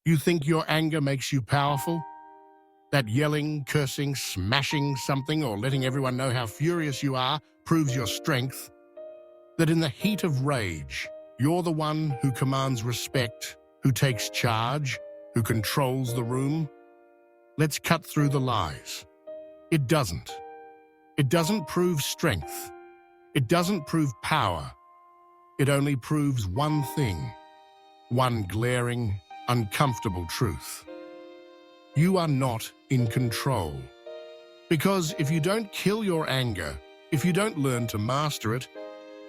You think your anger makes you powerful? That yelling, cursing, smashing something, or letting everyone know how furious you are proves your strength? That in the heat of rage, you're the one who commands respect, who takes charge, who controls the room? Let's cut through the lies. It doesn't. It doesn't prove strength. It doesn't prove power. It only proves one thing, one glaring, uncomfortable truth. You are not in control. Because if you don't kill your anger, if you don't learn to master it,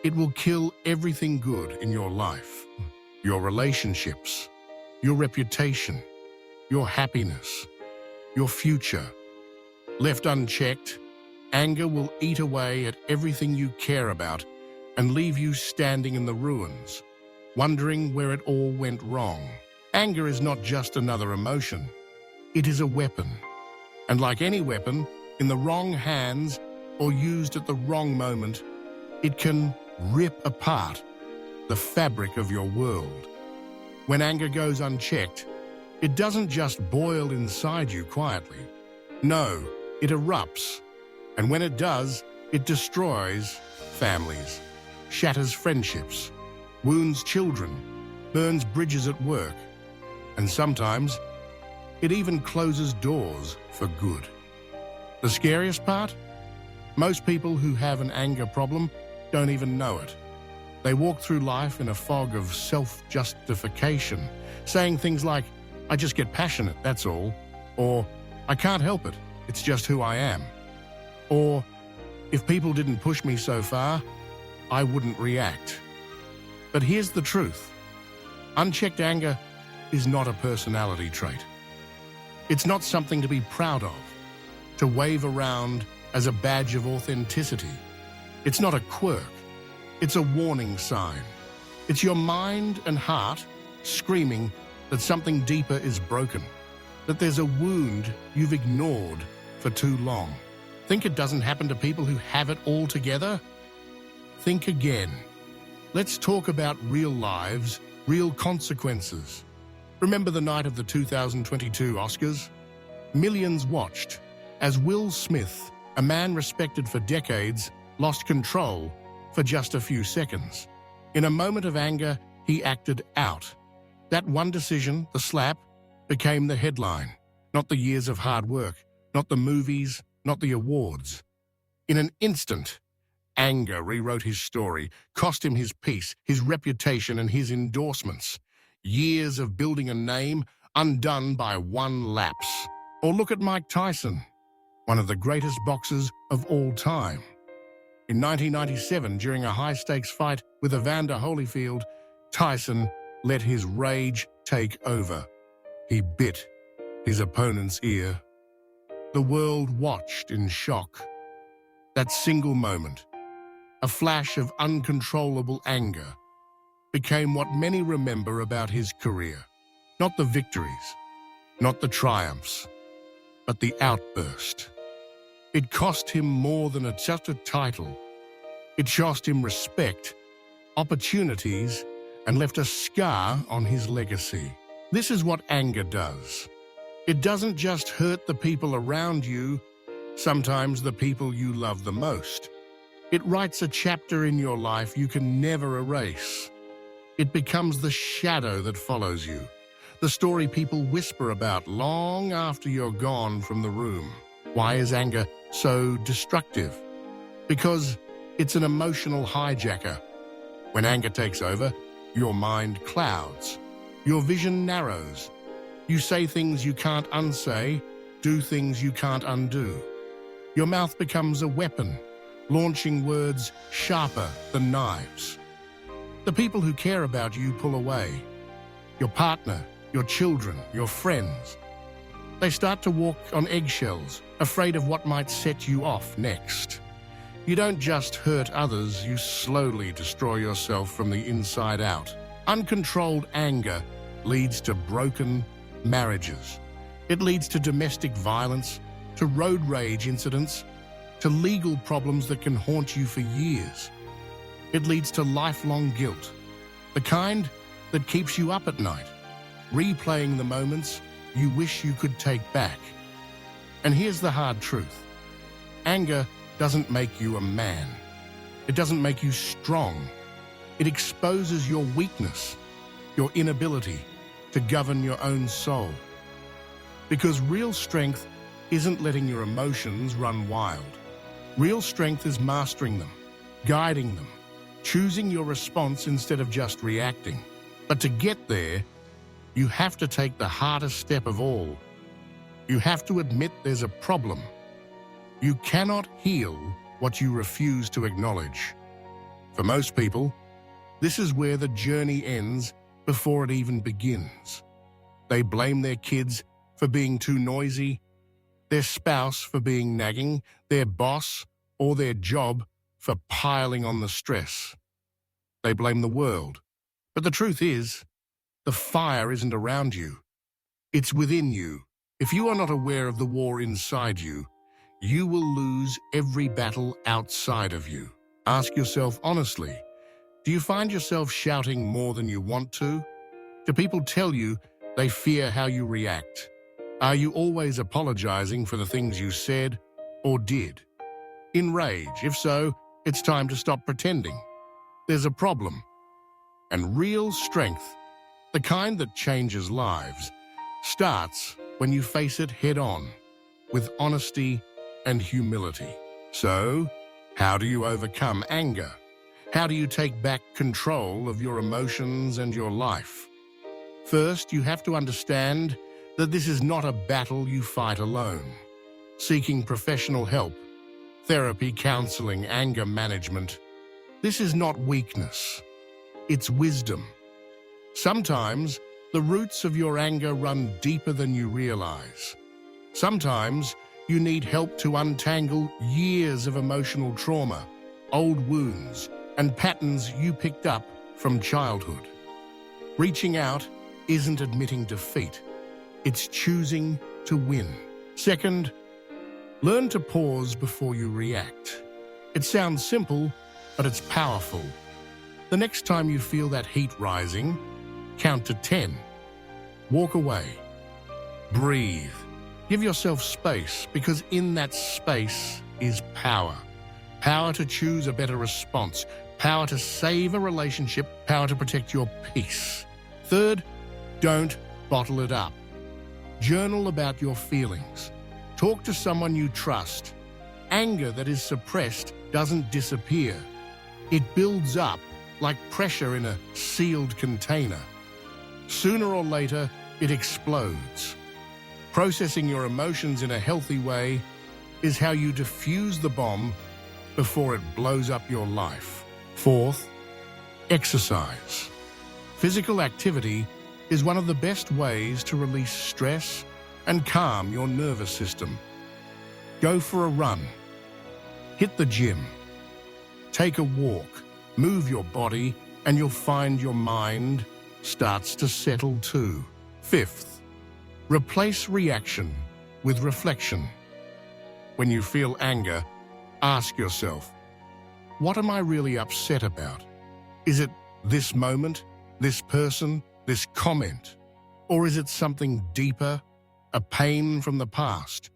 it will kill everything good in your life. Your relationships, your reputation, your happiness, your future. Left unchecked, anger will eat away at everything you care about and leave you standing in the ruins, wondering where it all went wrong. Anger is not just another emotion. It is a weapon. And like any weapon, in the wrong hands or used at the wrong moment, it can rip apart the fabric of your world. When anger goes unchecked, it doesn't just boil inside you quietly. No, it erupts. And when it does, it destroys families, shatters friendships, wounds children, burns bridges at work, and sometimes it even closes doors for good. The scariest part? Most people who have an anger problem don't even know it. They walk through life in a fog of self-justification, saying things like, "I just get passionate, that's all," or "I can't help it, it's just who I am," or "If people didn't push me so far, I wouldn't react." But here's the truth. Unchecked anger is not a personality trait. It's not something to be proud of, to wave around as a badge of authenticity. It's not a quirk. It's a warning sign. It's your mind and heart screaming that something deeper is broken, that there's a wound you've ignored for too long. Think it doesn't happen to people who have it all together? Think again. Let's talk about real lives, real consequences. Remember the night of the 2022 Oscars? Millions watched as Will Smith, a man respected for decades, lost control for just a few seconds. In a moment of anger, he acted out. That one decision, the slap, became the headline. Not the years of hard work, not the movies, not the awards. In an instant, anger rewrote his story, cost him his peace, his reputation, and his endorsements. Years of building a name undone by one lapse. Or look at Mike Tyson, one of the greatest boxers of all time. In 1997, during a high-stakes fight with Evander Holyfield, Tyson let his rage take over. He bit his opponent's ear. The world watched in shock. That single moment, a flash of uncontrollable anger, became what many remember about his career. Not the victories, not the triumphs, but the outburst. It cost him more than just a title. It cost him respect, opportunities, and left a scar on his legacy. This is what anger does. It doesn't just hurt the people around you, sometimes the people you love the most. It writes a chapter in your life you can never erase. It becomes the shadow that follows you, the story people whisper about long after you're gone from the room. Why is anger so destructive? Because it's an emotional hijacker. When anger takes over, your mind clouds. Your vision narrows. You say things you can't unsay, do things you can't undo. Your mouth becomes a weapon, launching words sharper than knives. The people who care about you pull away. Your partner, your children, your friends. They start to walk on eggshells, afraid of what might set you off next. You don't just hurt others, you slowly destroy yourself from the inside out. Uncontrolled anger leads to broken marriages. It leads to domestic violence, to road rage incidents, to legal problems that can haunt you for years. It leads to lifelong guilt, the kind that keeps you up at night. replaying the moments you wish you could take back. And here's the hard truth. Anger doesn't make you a man. It doesn't make you strong. It exposes your weakness, your inability to govern your own soul. Because real strength isn't letting your emotions run wild. Real strength is mastering them, guiding them, choosing your response instead of just reacting. But to get there, you have to take the hardest step of all. You have to admit there's a problem. You cannot heal what you refuse to acknowledge. For most people, this is where the journey ends before it even begins. They blame their kids for being too noisy, their spouse for being nagging, their boss or their job for piling on the stress. They blame the world. But the truth is, the fire isn't around you. It's within you. If you are not aware of the war inside you, you will lose every battle outside of you. Ask yourself honestly, do you find yourself shouting more than you want to? Do people tell you they fear how you react? Are you always apologizing for the things you said or did? In rage, if so, it's time to stop pretending. There's a problem. And real strength, the kind that changes lives, starts when you face it head-on, with honesty and humility. So, how do you overcome anger? How do you take back control of your emotions and your life? First, you have to understand that this is not a battle you fight alone. Seeking professional help, therapy, counseling, anger management, this is not weakness. It's wisdom. Sometimes, the roots of your anger run deeper than you realize. Sometimes, you need help to untangle years of emotional trauma, old wounds, and patterns you picked up from childhood. Reaching out isn't admitting defeat. It's choosing to win. Second, learn to pause before you react. It sounds simple, but it's powerful. The next time you feel that heat rising, count to 10. Walk away. Breathe. Give yourself space, because in that space is power. Power to choose a better response. Power to save a relationship. Power to protect your peace. Third, don't bottle it up. Journal about your feelings. Talk to someone you trust. Anger that is suppressed doesn't disappear. It builds up like pressure in a sealed container. Sooner or later, it explodes. Processing your emotions in a healthy way is how you defuse the bomb before it blows up your life. Fourth, exercise. Physical activity is one of the best ways to release stress and calm your nervous system. Go for a run. Hit the gym. Take a walk. Move your body, and you'll find your mind starts to settle too. Fifth, replace reaction with reflection. When you feel anger, ask yourself, what am I really upset about? Is it this moment, this person, this comment? Or is it something deeper, a pain from the past,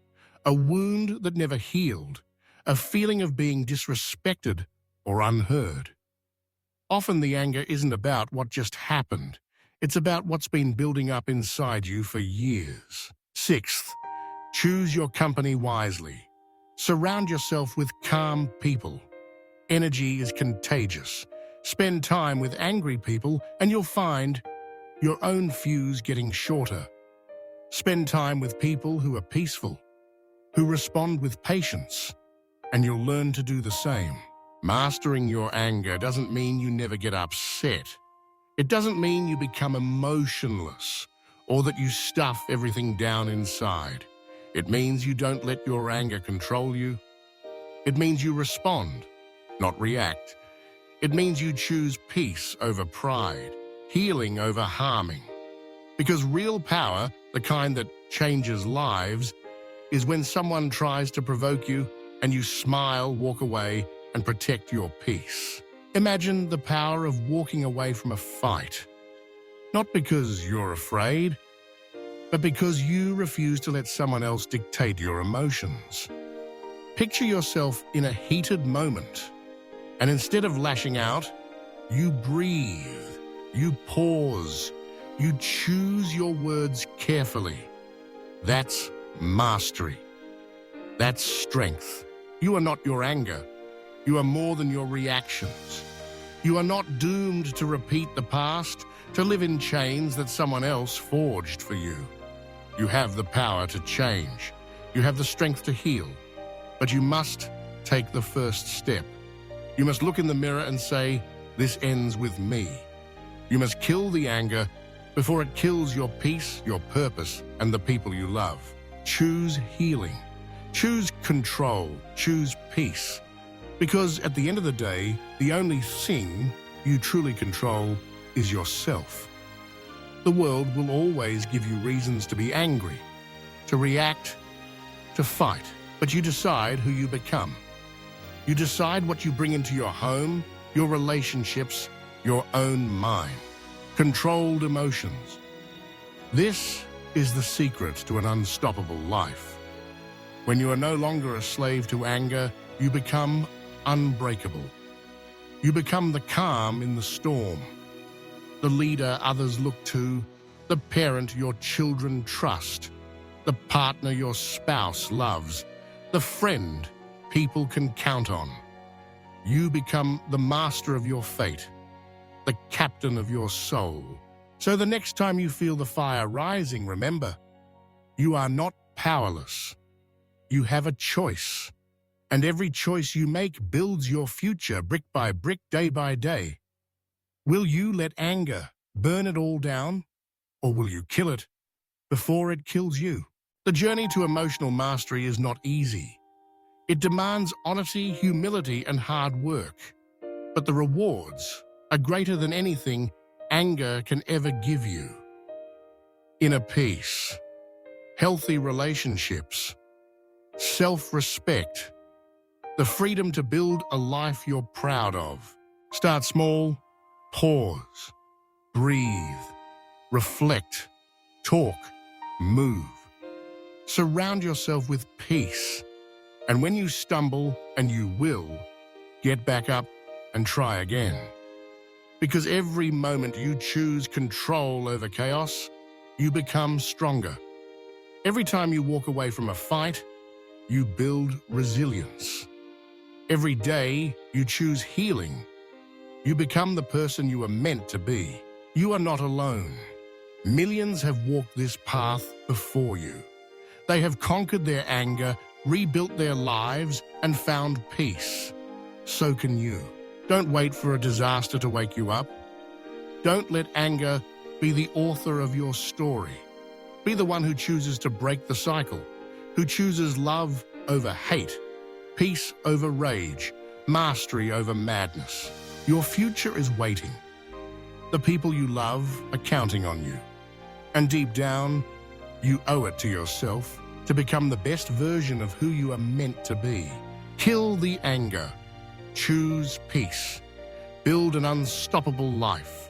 a wound that never healed, a feeling of being disrespected or unheard? Often the anger isn't about what just happened. It's about what's been building up inside you for years. Sixth, choose your company wisely. Surround yourself with calm people. Energy is contagious. Spend time with angry people and you'll find your own fuse getting shorter. Spend time with people who are peaceful, who respond with patience, and you'll learn to do the same. Mastering your anger doesn't mean you never get upset. It doesn't mean you become emotionless or that you stuff everything down inside. It means you don't let your anger control you. It means you respond, not react. It means you choose peace over pride, healing over harming. Because real power, the kind that changes lives, is when someone tries to provoke you and you smile, walk away, and protect your peace. Imagine the power of walking away from a fight. Not because you're afraid, but because you refuse to let someone else dictate your emotions. Picture yourself in a heated moment, and instead of lashing out, you breathe, you pause, you choose your words carefully. That's mastery. That's strength. You are not your anger. You are more than your reactions. You are not doomed to repeat the past, to live in chains that someone else forged for you. You have the power to change. You have the strength to heal. But you must take the first step. You must look in the mirror and say, "This ends with me." You must kill the anger before it kills your peace, your purpose, and the people you love. Choose healing. Choose control. Choose peace. Because at the end of the day, the only thing you truly control is yourself. The world will always give you reasons to be angry, to react, to fight, but you decide who you become. You decide what you bring into your home, your relationships, your own mind. Controlled emotions. This is the secret to an unstoppable life. When you are no longer a slave to anger, you become unbreakable. You become the calm in the storm, the leader others look to, the parent your children trust, the partner your spouse loves, the friend people can count on. You become the master of your fate, the captain of your soul. So the next time you feel the fire rising, remember, you are not powerless. You have a choice. And every choice you make builds your future brick by brick, day by day. Will you let anger burn it all down, or will you kill it before it kills you? The journey to emotional mastery is not easy. It demands honesty, humility, and hard work. But the rewards are greater than anything anger can ever give you. Inner peace, healthy relationships, self-respect, the freedom to build a life you're proud of. Start small, pause, breathe, reflect, talk, move. Surround yourself with peace. And when you stumble, and you will, get back up and try again. Because every moment you choose control over chaos, you become stronger. Every time you walk away from a fight, you build resilience. Every day you choose healing, you become the person you are meant to be. You are not alone. Millions have walked this path before you. They have conquered their anger, rebuilt their lives, and found peace. So can you. Don't wait for a disaster to wake you up. Don't let anger be the author of your story. Be the one who chooses to break the cycle, who chooses love over hate, peace over rage, mastery over madness. Your future is waiting. The people you love are counting on you. And deep down, you owe it to yourself to become the best version of who you are meant to be. Kill the anger. Choose peace. Build an unstoppable life.